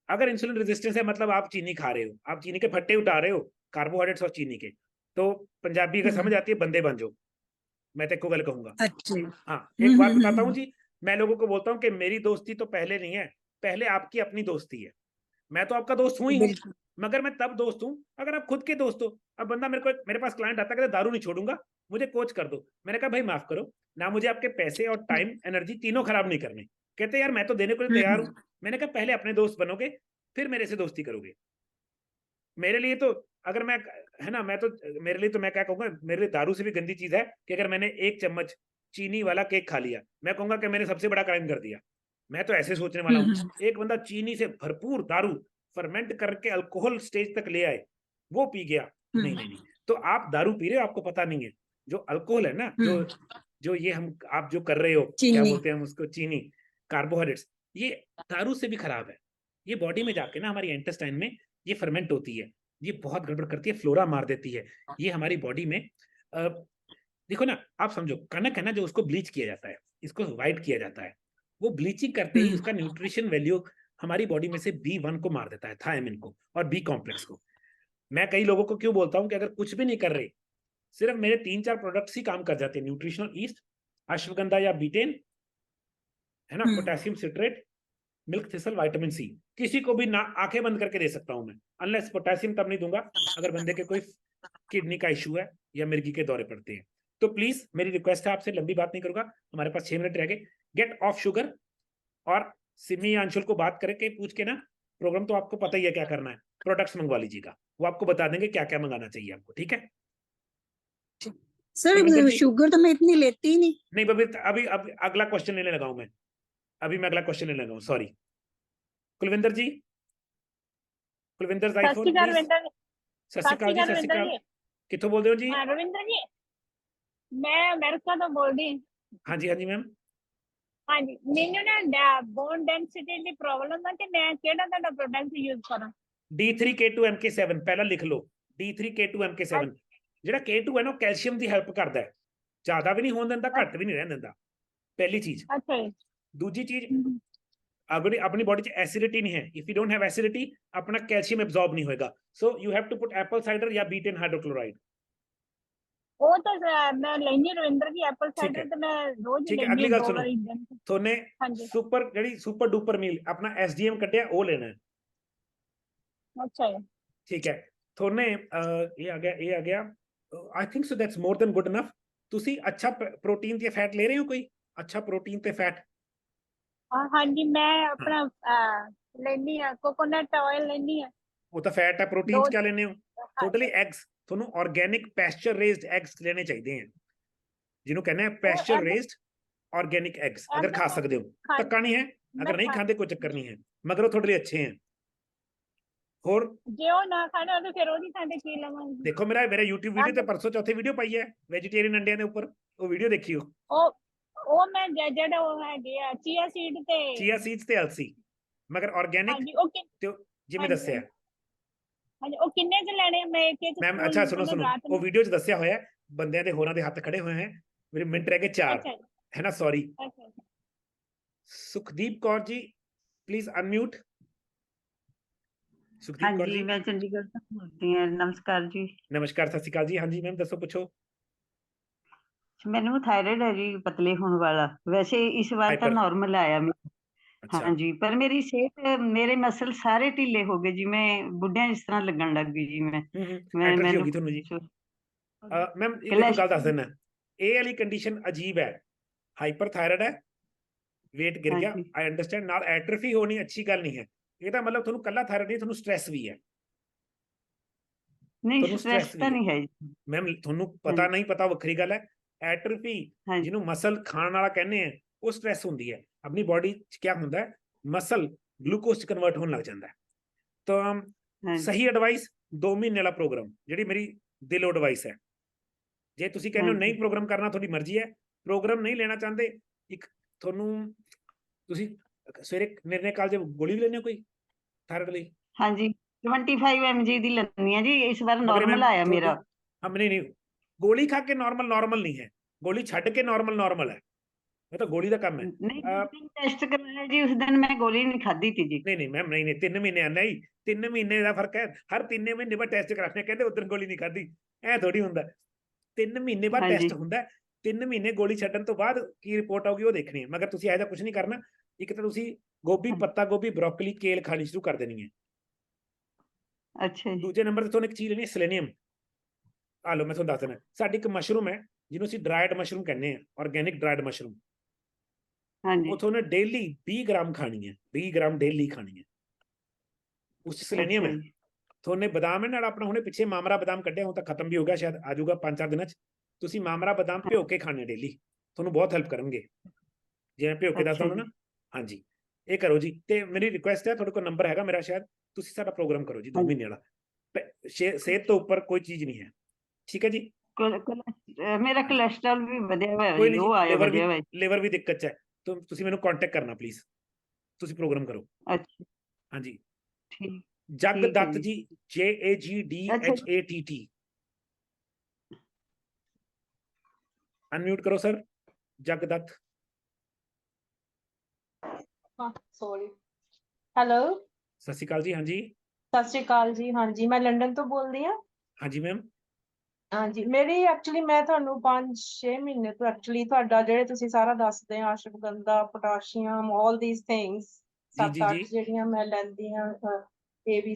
अगर इंसुलिन रेजिस्टेंस है मतलब आप चीनी खा रहे हो, आप चीनी के फट्टे उठा रहे हो, कार्बोहाइड्रेट्स और चीनी के। तो पंजाबी अगर समझ आती है, बंदे बन जाओ, मैं तेको गल कहूंगा। अच्छा। हाँ एक बात बताता हूँ जी, मैं लोगों को बोलता हूँ कि मेरी दोस्ती तो पहले नहीं है, पहले आपकी अपनी दोस्ती है। मैं तो आपका दोस्त हूं ही हूँ, बिल्कुल। मगर मैं तब दोस्त हूं अगर आप खुद के दोस्त हो। अब बंदा मेरे पास क्लाइंट आता है, दारू नहीं छोड़ूंगा, मुझे कोच कर दो। मैंने कहा भाई माफ करो ना, मुझे आपके पैसे और टाइम एनर्जी तीनों खराब नहीं करने। कहते यार मैं तो देने को तैयार हूं। मैंने कहा पहले अपने दोस्त बनोगे, फिर मेरे से दोस्ती करोगे। मेरे लिए तो, अगर मैं, है ना, मैं तो, मेरे लिए तो मैं क्या कहूंगा, मेरे लिए दारू से भी गंदी चीज है कि अगर मैंने 1 चम्मच चीनी वाला केक खा लिया, मैं कहूंगा कि मैंने सबसे बड़ा क्राइम कर दिया। मैं तो ऐसे सोचने वाला हूँ। एक बंदा चीनी से भरपूर दारू फर्मेंट करके अल्कोहल स्टेज तक ले आए, वो पी गया, नहीं नहीं नहीं। तो आप दारू पी रहे हो, आपको पता नहीं है। जो अल्कोहल है ना, जो जो ये हम आप जो कर रहे हो, क्या बोलते हैं हम उसको, चीनी, कार्बोहाइड्रेट्स, ये दारू से भी खराब है। ये बॉडी में जाके ना हमारी इंटेस्टाइन में ये फर्मेंट होती है, ये बहुत गड़बड़ करती है, फ्लोरा मार देती है। ये हमारी बॉडी में देखो ना, आप समझो कनक है ना, जो उसको ब्लीच किया जाता है, इसको व्हाइट किया जाता है, वो ब्लीचिंग करते ही उसका न्यूट्रिशन वैल्यू हमारी बॉडी में से B1 को मार देता है, थायमिन को और B कॉम्प्लेक्स को। मैं कई लोगों को क्यों बोलता हूं कि अगर कुछ भी नहीं कर रहे, सिर्फ मेरे 3-4 प्रोडक्ट्स ही काम कर जाते हैं, न्यूट्रिशनल ईस्ट, अश्वगंधा या बीटेन, है ना, potassium citrate, milk thistle, vitamin C. किसी को भी ना आंखें बंद करके दे सकता हूं मैं, अनलेस पोटेशियम तब नहीं दूंगा अगर बंदे के कोई किडनी का इशू है या मिर्गी के दौरे पड़ते हैं। तो प्लीज मेरी रिक्वेस्ट है आपसे, लंबी बात नहीं करूंगा, हमारे पास 6 मिनट रह गए। गेट ऑफ शुगर, और सिमी या अंशुल को बात करके पूछ के ना, प्रोग्राम तो आपको पता ही है क्या करना है, प्रोडक्ट्स मंगवा लीजिएगा, वो आपको बता देंगे क्या क्या मंगाना चाहिए आपको, ठीक है? सर शुगर तो मैं इतनी लेती ही नहीं। नहीं बबी, अभी अभी अगला क्वेश्चन लेने लगा हूं मैं, अभी मैं अगला क्वेश्चन लेने लगा हूं, सॉरी। कुलविंदर जी, कुलविंदर आईफोन प्लीज। सत श्री अकाल जी, सत श्री अकाल। कितों बोल रहे हो जी? रविंदर जी, मैं अमेरिका तो बोल रही। हाँ जी, हाँ जी मैम। हाँ जी, मैंने ना बोन डेंसिटी की प्रॉब्लम है, ते मैं केड़ा ਤੁਹਾਡਾ प्रोडक्ट यूज करा? D3K2 MK7 पहला लिख लो, D3K2 MK7। ਜਿਹੜਾ K2 ਹੈ ਨਾ, ਕੈਲਸ਼ੀਅਮ ਦੀ ਹੈਲਪ ਕਰਦਾ ਹੈ, ਜ਼ਿਆਦਾ ਵੀ ਨਹੀਂ ਹੋਣ ਦਿੰਦਾ, ਘੱਟ ਵੀ ਨਹੀਂ ਰਹਿਣ ਦਿੰਦਾ, ਪਹਿਲੀ ਚੀਜ਼। अच्छा ਦੂਜੀ ਚੀਜ਼, अगर अपनी बॉडी च एसिडिटी नहीं है, if you don't have acidity, अपना कैल्शियम एब्जॉर्ब नहीं होएगा, so you have to put apple cider या बीटेन हाइड्रोक्लोराइड। वो तो मैं लेनी रविंदर जी एप्पल ठीक है, साइडर तो मैं रोज ठीक है। लेनी अगली गल 2 सुनो, बारी दिन। थोने हाँ जी, सुपर जड़ी सुपर डुपर मील अपना SDM कटिया वो लेना है, अच्छा है, ठीक है? थोने ये आ गया, ये आ गया, I think so that's more than good enough. तुसी अच्छा प्रोटीन ते फैट ले रहे हो, कोई अच्छा प्रोटीन ते फैट? हाँ जी, मैं अपना लेनी है कोकोनट ऑयल लेनी है। वो तो फैट है, प्रोटीन 2 क्या लेने हो? टोटली एग्स, थोनों ऑर्गेनिक पैस्चर रेज्ड एग्स लेने चाहिए हैं, जिन्हों कहना है पैस्चर रेज्ड ऑर्गेनिक एग्स। अगर खा सकते हो धक्का नहीं है, अगर नहीं खाते कोई चक्कर नहीं है, मगर वो थोड़े अच्छे हैं। और जो ना खाना तो फिर ओदी खाते की लवांगे। देखो मेरा मेरा YouTube वीडियो तो परसों चौथे वीडियो पाई है वेजिटेरियन अंडिया के ऊपर, वो वीडियो देखियो। ओ मैं जेड़ा वो है गया चिया सीड्स ते अलसी, मगर ऑर्गेनिक। हाँ जी, ओके तो जिम्मे दस्या हाँ जी, ओ किन्ने च लेने मैं एक मैम, अच्छा सुनो सुनो, वो वीडियो च दस्या होया है, बंदियां दे होरां दे हत्थ खड़े हुए हैं, मेरे मिनट रह गए 4, अच्छा है ना, सॉरी। अच्छा अच्छा। Sukhdeep Kaur ji please unmute. सुखदीप कौर ਹਾਂਜੀ जी ਮੈਂ ਚੰਡੀਗੜ੍ਹ ਤੋਂ ਬੋਲਦੀ ਹਾਂ। ਨਮਸਕਾਰ ਜੀ। नमस्कार, सत श्री अकाल जी। हाँ जी मैम दसो, पूछो। ਮੈਨੂੰ ਥਾਇਰਾਇਡ ਹੈ ਜੀ, ਪਤਲੇ ਹੋਣ ਵਾਲਾ। ਵੈਸੇ ਇਸ ਵਾਰ ਤਾਂ हाइपर, ਨਾਰਮਲ ਆਇਆ ਮੇਰਾ। अच्छा। ਹਾਂਜੀ, ਪਰ ਮੇਰੀ ਸਿਹਤ, ਮੇਰੇ ਮਸਲ ਸਾਰੇ ਢਿੱਲੇ ਹੋ ਗਏ, ਜਿਵੇਂ ਬੁੱਢਿਆਂ ਜਿਸ ਤਰ੍ਹਾਂ ਲੱਗਣ ਲੱਗ ਗਈ ਜੀ ਮੈਂ एट्रोफी ਮੈਨੂੰ होगी ਤੁਹਾਨੂੰ ਜੀ। मैम ये देखो ਕਲੈਸ਼ गल दस देना, ये वाली कंडीशन अजीब है। हाइपरथायराइड है, वेट गिर गया, ਹਾਂਜੀ आई अंडरस्टैंड। नाल एट्रोफी होनी अच्छी गल नहीं है। ਇਹਦਾ ਮਤਲਬ ਤੁਹਾਨੂੰ ਕੱਲਾ ਥਾਇਰਾਇਡ ਨਹੀਂ, ਤੁਹਾਨੂੰ ਸਟ੍ਰੈਸ ਵੀ ਹੈ। ਨਹੀਂ ਤੁਹਾਨੂੰ ਸਟ੍ਰੈਸ ਸਟ੍ਰੈਸ ਤਾਂ ਵੀ ਹੈ ਨਹੀਂ ਹੈ ਜੀ। ਮੈਮ, ਤੁਹਾਨੂੰ ਪਤਾ ਹਾਂਜੀ ਨਹੀਂ ਪਤਾ ਵੱਖਰੀ ਗੱਲ ਹੈ। ਐਟਰਫੀ ਹਾਂਜੀ ਜਿਹਨੂੰ ਮਸਲ ਖਾਣ ਵਾਲਾ ਕਹਿੰਦੇ ਆ, ਉਹ ਸਟ੍ਰੈਸ ਹੁੰਦੀ ਹੈ। ਆਪਣੀ ਬਾਡੀ ਚ ਕੀ ਹੁੰਦਾ ਹੈ, ਮਸਲ ਗਲੂਕੋਜ਼ ਚ ਕਨਵਰਟ ਹੋਣ ਲੱਗ ਜਾਂਦਾ ਹੈ। ਤਾਂ ਹਾਂਜੀ ਸਹੀ ਐਡਵਾਈਸ 2 ਮਹੀਨੇ ਵਾਲਾ ਪ੍ਰੋਗਰਾਮ, ਜਿਹੜੀ ਮੇਰੀ ਦਿਲੋਂ ਐਡਵਾਈਸ ਹੈ। ਜੇ ਤੁਸੀਂ ਕਹਿੰਦੇ ਹੋ ਹਾਂਜੀ ਨਹੀਂ ਪ੍ਰੋਗਰਾਮ ਕਰਨਾ, ਤੁਹਾਡੀ ਮਰਜ਼ੀ ਹੈ। ਪ੍ਰੋਗਰਾਮ ਨਹੀਂ ਲੈਣਾ ਚਾਹੁੰਦੇ, ਇੱਕ ਤੁਹਾਨੂੰ ਤੁਸੀਂ ਸਵੇਰੇ ਨਿਰਣੇ ਕਾਲ ਜੇ ਗੋਲੀ ਵੀ ਲੈਣੇ ਹੋ ਕੋਈ ਥਾਇਰਾਇਡ ਲਈ। ਹਾਂਜੀ 25 mg ਦੀ ਲੈਣੀ ਆ ਜੀ। ਇਸ ਵਾਰ मगर ਨਾਰਮਲ मैम ਆਇਆ ਮੇਰਾ। हम नहीं गोली खा के नॉर्मल नॉर्मल नहीं है, गोली छड़ के नॉर्मल नॉर्मल है। ये तो गोली का कम है। ਨਹੀਂ ਟੈਸਟ ਕਰਵਾਇਆ ਜੀ, ਉਸ ਦਿਨ ਮੈਂ ਗੋਲੀ ਨਹੀਂ ਖਾਧੀ ਤੀ ਜੀ। नहीं मैम, नहीं 3 महीने नहीं, 3 महीने का फर्क है। हर 3 महीने बाद टेस्ट कराने, कहते उधर गोली नहीं खाधी, ऐ थोड़ी हुंदा। 3 महीने बाद ਹਾਂਜੀ टेस्ट हुंदा। 3 महीने गोली छड्डन तो बाद की रिपोर्ट आऊगी वो देखनी है। मगर तुसी ऐसा कुछ नहीं करना। एक तो तुसी गोभी, पत्ता गोभी, ब्रोकली, केल खानी शुरू कर देनी है। ਅੱਛਾ ਜੀ। दूजे नंबर ਤੇ ਤੁਹਾਨੂੰ ਇੱਕ ਚੀਜ਼ ਲੈਣੀ ਹੈ, ਸੈਲੇਨੀਅਮ। ਆ ਲਓ, ਮੈਂ ਤੁਹਾਨੂੰ ਦੱਸ ਦਿੰਦਾ। ਸਾਡੀ ਇੱਕ ਮਸ਼ਰੂਮ ਹੈ ਜਿਹਨੂੰ ਅਸੀਂ ਡਰਾਈਡ ਮਸ਼ਰੂਮ ਕਹਿੰਦੇ ਆ, ਆਰਗੈਨਿਕ ਡਰਾਈਡ ਮਸ਼ਰੂਮ। ਹਾਂਜੀ ਉਹ ਤੁਹਾਨੂੰ ਡੇਲੀ 20 ਗ੍ਰਾਮ ਖਾਣੀ ਹੈ, 20 ਗ੍ਰਾਮ ਡੇਲੀ ਖਾਣੀ ਹੈ। ਉਸ ਚ ਸੈਲੇਨੀਅਮ ਅੱਛਾ ਹੈ। ਜੀ। ਤੁਹਾਨੇ ਬਦਾਮ ਹੈ ਨਾਲ ਆਪਣਾ, ਹੁਣੇ ਪਿੱਛੇ ਮਾਮਰਾ ਬਦਾਮ ਕੱਢਿਆ, ਹੁਣ ਤਾਂ ਖਤਮ ਵੀ ਹੋ ਗਿਆ, ਸ਼ਾਇਦ ਆ ਜਾਊਗਾ 5-4 ਦਿਨਾਂ ਚ। ਤੁਸੀਂ ਮਾਮਰਾ ਬਦਾਮ ਭਿਓ ਕੇ ਖਾਣੇ ਡੇਲੀ, ਤੁਹਾਨੂੰ ਬਹੁਤ ਹੈਲਪ ਕਰਨਗੇ। ਜਿਵੇਂ ਭਿਓ ਕੇ ਦੱਸਦਾ ਅੱਛਾ ਹੁੰਦਾ ਜੀ। ਨਾ। ਹਾਂਜੀ, ਇਹ ਕਰੋ ਜੀ। ਤੇ ਮੇਰੀ ਰਿਕੁਐਸਟ ਹੈ, ਤੁਹਾਡੇ ਕੋਲ ਨੰਬਰ ਹੈਗਾ ਮੇਰਾ ਸ਼ਾਇਦ, ਤੁਸੀਂ ਸਾਡਾ ਪ੍ਰੋਗਰਾਮ ਕਰੋ ਜੀ 2 ਹਾਂਜੀ ਮਹੀਨੇ ਵਾਲਾ। ਸਿਹਤ ਤੋਂ ਉੱਪਰ ਕੋਈ ਚੀਜ਼ ਨਹੀਂ ਹੈ, ਠੀਕ ਹੈ ਜੀ। ਮੇਰਾ ਕੋਲੇਸਟ੍ਰੋਲ ਵੀ ਵਧਿਆ ਹੋਇਆ ਕੋਈ ਜੀ, ਨਹੀਂ ਜੀ, ਉਹ ਆਇਆ ਵਧਿਆ ਹੋਇਆ। ਲਿਵਰ ਵੀ ਦਿੱਕਤ ਚ ਹੈ। ਤੁਸੀਂ ਮੈਨੂੰ ਕਾਂਟੈਕਟ ਕਰਨਾ ਪਲੀਜ਼, ਤੁਸੀਂ ਪ੍ਰੋਗਰਾਮ ਕਰੋ। ਅੱਛਾ ਹਾਂਜੀ, ਠੀਕ ਜਗ ਠੀਕ ਹੈ ਦੱਤ ਜੀ। ਜੀ, JAGDHATT। ਅਨਮਿਊਟ ਕਰੋ ਸਰ, ਜਗ ਦੱਤ। ਸੌਰੀ। ਹੈਲੋ, ਸਤਿ ਸ਼੍ਰੀ ਅਕਾਲ ਜੀ। ਹਾਂਜੀ ਸਤਿ ਸ਼੍ਰੀ ਅਕਾਲ ਜੀ। ਹਾਂਜੀ, ਮੈਂ ਲੰਡਨ ਤੋਂ ਬੋਲਦੀ ਹਾਂ। ਹਾਂਜੀ ਮੈਮ। ਹਾਂਜੀ, ਮੇਰੀ ਐਕਚੁਅਲੀ ਮੈਂ ਤੁਹਾਨੂੰ 5-6 ਮਹੀਨੇ ਤੋਂ ਐਕਚੁਅਲੀ ਤੁਹਾਡਾ ਜਿਹੜੇ ਤੁਸੀਂ ਸਾਰਾ ਦੱਸਦੇ ਆ, ashwagandha, potassium, all these things, ਜੀ ਜੀ 7-8 ਜੀ ਜਿਹੜੀਆਂ ਮੈਂ ਲੈਂਦੀ ਹਾਂ, ਇਹ ਵੀ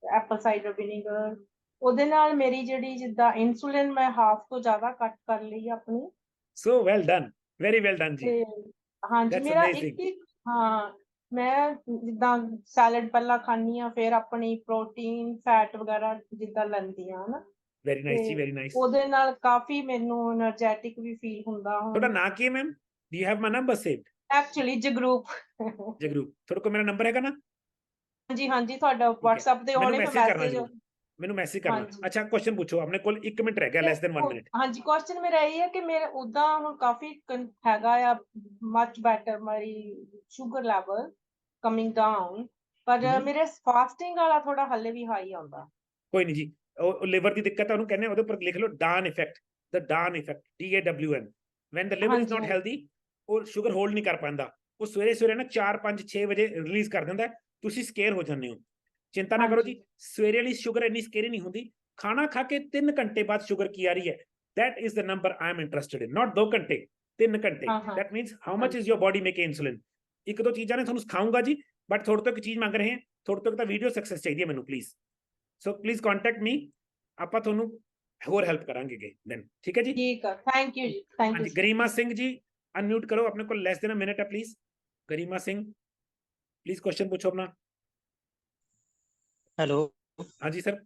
ਐਪਲ ਸਾਈਡਰ ਵਿਨੀਗਰ, ਉਹਦੇ ਨਾਲ ਮੇਰੀ ਜਿਹੜੀ ਜਿੱਦਾਂ ਇਨਸੂਲਿਨ ਮੈਂ ਹਾਫ ਤੋਂ ਜ਼ਿਆਦਾ ਕੱਟ ਕਰ ਲਈ ਆਪਣੀ। So well done, very well done ਜੀ। ਤੇ ਹਾਂਜੀ, ਦੈਟਸ ਮੇਰਾ ਅਮੇਜ਼ਿੰਗ। ਹਾਂ, ਮੈਂ ਜਿੱਦਾਂ ਸੈਲਡ ਪਹਿਲਾਂ ਖਾਂਦੀ ਹਾਂ, ਫਿਰ ਆਪਣੀ ਪ੍ਰੋਟੀਨ ਫੈਟ ਵਗੈਰਾ ਜਿੱਦਾਂ ਲੈਂਦੀ ਹਾਂ ਨਾ, ਵੈਰੀ ਨਾਈਸ ਜੀ, ਤੇ ਵੈਰੀ ਨਾਈਸ। ਉਹਦੇ ਨਾਲ ਕਾਫੀ ਮੈਨੂੰ એનર્ਜੈਟਿਕ ਵੀ ਫੀਲ ਹੁੰਦਾ ਤੁਹਾਡਾ ਹੁਣ। ਨਾਂ ਕੀ ਹੈ ma'am? Do you have my number saved? Actually Jagroop. Jagroop, ਤੁਹਾਡੇ ਕੋਲ ਮੇਰਾ ਨੰਬਰ ਹੈਗਾ ਨਾ? ਹਾਂਜੀ ਹਾਂਜੀ, ਤੁਹਾਡਾ ਠੀਕ ਹੈ, WhatsApp ਤੇ ਮੈਨੂੰ ਆਉਣੇ, ਮੈਂ ਮੈਸੇਜ ਕਰਨਾ ਮੈਸੇਜ। ਜ਼ਰੂਰ, ਮੈਨੂੰ ਮੈਸੇਜ ਕਰਨਾ। ਹਾਂਜੀ ਅੱਛਾ, ਕੁਐਸਚਨ ਪੁੱਛੋ, ਆਪਣੇ ਕੋਲ 1 ਮਿੰਟ ਰਹਿ ਗਿਆ, ਲੈਸ ਦੈਨ 1 ਮਿੰਟ। ਹਾਂਜੀ, ਕੁਐਸਚਨ ਮੇਰਾ ਇਹ ਹੈ ਕਿ ਮੇਰਾ ਉਦਾਂ ਹੁਣ ਕਾਫੀ ਹੈਗਾ ਆ, ਮਚ ਬੈਟਰ, ਮੇਰੀ ਸ਼ੂਗਰ ਲੈਵਲ ਕਮਿੰਗ ਡਾਊਨ, ਪਰ ਮੇਰੇ ਫਾਸਟਿੰਗ ਵਾਲਾ ਥੋੜਾ ਹੱਲੇ ਵੀ ਹਾਈ ਆਉਂਦਾ। ਕੋਈ ਨਹੀਂ ਜੀ, ਉਹ ਲਿਵਰ ਦੀ ਦਿੱਕਤ ਹੈ, ਉਹਨੂੰ ਕਹਿੰਦੇ ਉਹਦੇ ਉੱਪਰ ਲਿਖ ਲਓ dawn effect, the dawn effect, DAWN। When the liver is ਹਾਂਜੀ ਨਾਟ ਹੈਲਦੀ, ਉਹ ਸ਼ੂਗਰ ਹੋਲਡ ਨਹੀਂ ਕਰ ਪਾਉਂਦਾ। ਉਹ ਸਵੇਰੇ ਸਵੇਰੇ ਨਾ 4-5-6 ਵਜੇ ਰਿਲੀਜ਼ ਕਰ ਦਿੰਦਾ, ਤੁਸੀਂ ਸਕੇਅਰ ਹੋ ਜਾਂਦੇ ਹੋ। ਚਿੰਤਾ ਨਾ ਕਰੋ ਜੀ, ਸਵੇਰੇ ਵਾਲੀ ਸ਼ੂਗਰ ਇੰਨੀ ਸਕੇਅਰੀ ਨਹੀਂ ਹੁੰਦੀ। ਖਾਣਾ ਖਾ ਕੇ 3 ਘੰਟੇ ਬਾਅਦ ਸ਼ੂਗਰ ਕੀ ਆ ਰਹੀ ਹੈ, that is the number I am interested in, not 2 ਘੰਟੇ, 3 ਘੰਟੇ। that means how much is your body make insulin। ਇੱਕ ਦੋ ਚੀਜ਼ਾਂ ਨੇ ਤੁਹਾਨੂੰ ਸਿਖਾਉਂਗਾ ਜੀ, ਬਟ ਤੁਹਾਡੇ ਤੋਂ ਇੱਕ ਚੀਜ਼ ਮੰਗ ਰਹੇ ਹਾਂ, ਤੁਹਾਡੇ ਤੋਂ ਤਾਂ ਵੀਡੀਓ ਸਕਸੈਸ ਚਾਹੀਦੀ ਹੈ ਮੈਨੂੰ, ਪਲੀਜ਼। ਸੋ ਪਲੀਜ਼ ਕੰਟੈਕਟ ਮੀ, ਆਪਾਂ ਤੁਹਾਨੂੰ ਹੋਰ ਹੈਲਪ ਕਰਾਂਗੇ ਗੇ ਦੈਨ, ਠੀਕ ਹੈ ਜੀ। ਠੀਕ ਆ, ਥੈਂਕ ਯੂ ਜੀ, ਥੈਂਕ ਯੂ। ਹਾਂਜੀ, ਗਰੀਮਾ ਸਿੰਘ ਜੀ ਅਨਮਿਊਟ ਕਰੋ, ਆਪਣੇ ਕੋਲ ਲੈਸ ਦੇਨ ਅ ਮਿੰਟ ਹੈ please. Garima Singh please question ਪੁੱਛੋ ਆਪਣਾ। हेलो, ਹਾਂਜੀ ਸਰ।